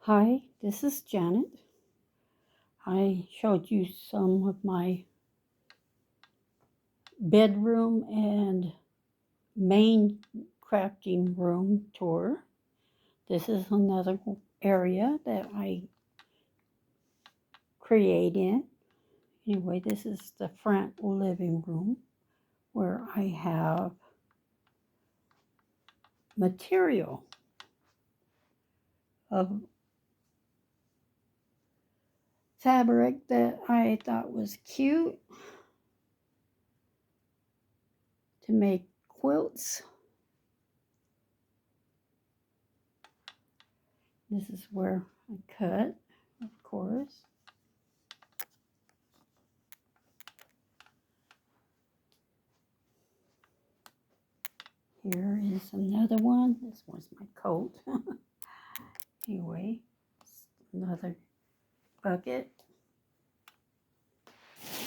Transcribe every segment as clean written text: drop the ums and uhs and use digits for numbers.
Hi, this is Janet. I showed you some of my bedroom and main crafting room tour. This is another area that I create in. Anyway, this is the front living room where I have material of fabric that I thought was cute to make quilts. This is where I cut, of course. Here is another one. This one's my coat. Anyway, another bucket.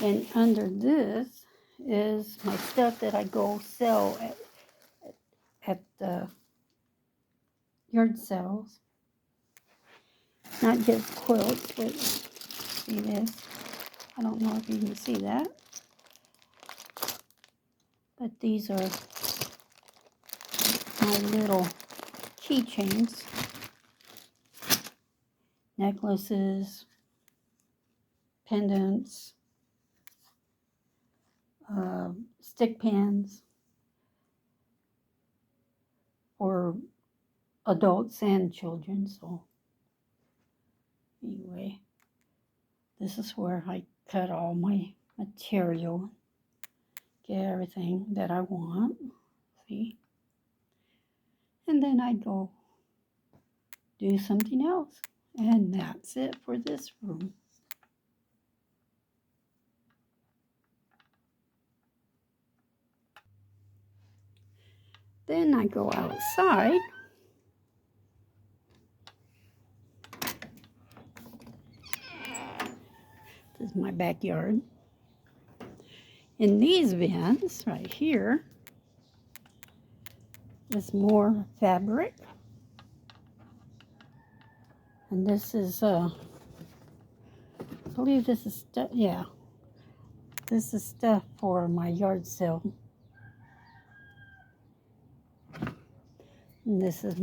And under this is my stuff that I go sell at the yard sales. Not just quilts, but see this. I don't know if you can see that. But these are my little keychains, necklaces, pendants, stick pins for adults and children. So anyway, this is where I cut all my material, get everything that I want, see? And then I go do something else. And that's it for this room. Then I go outside. This is my backyard. In these bins right here is more fabric. And this is, I believe this is stuff, yeah. This is stuff for my yard sale. And this is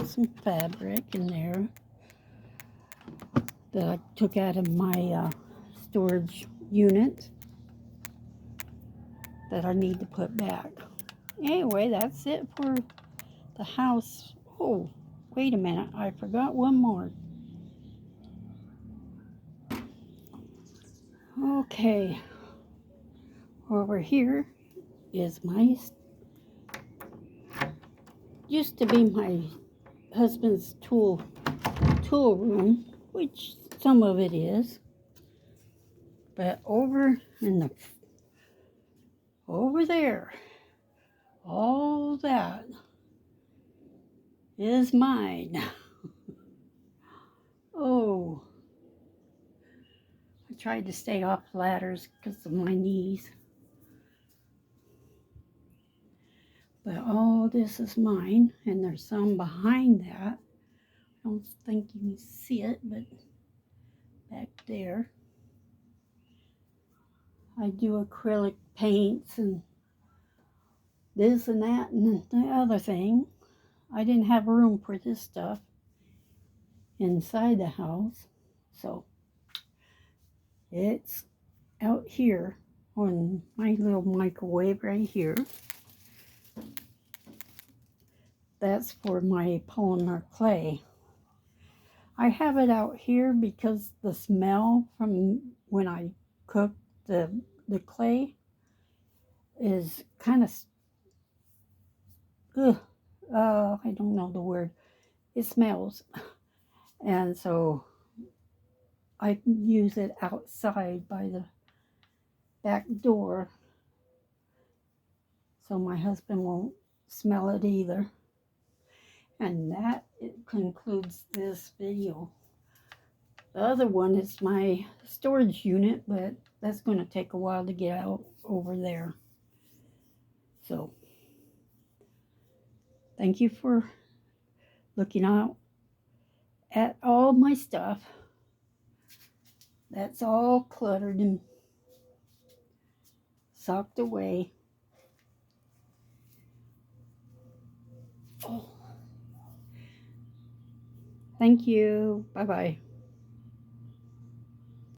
some fabric in there that I took out of my storage unit that I need to put back. Anyway, that's it for the house. Oh, wait a minute. I forgot one more. Okay. Over here is used to be my husband's tool room, which some of it is. But over there, all that is mine. Oh, I tried to stay off ladders because of my knees. But all this is mine, and there's some behind that. I don't think you can see it, but back there, I do acrylic paints and this and that and the other thing. I didn't have room for this stuff inside the house, so it's out here on my little microwave right here. That's for my polymer clay. I have it out here because the smell from when I cook the clay is kind of, I don't know the word. It smells. And so I use it outside by the back door so my husband won't smell it either. And that concludes this video. The other one is my storage unit, but that's going to take a while to get out over there. So, thank you for looking out at all my stuff that's all cluttered and socked away. Oh. Thank you. Bye-bye.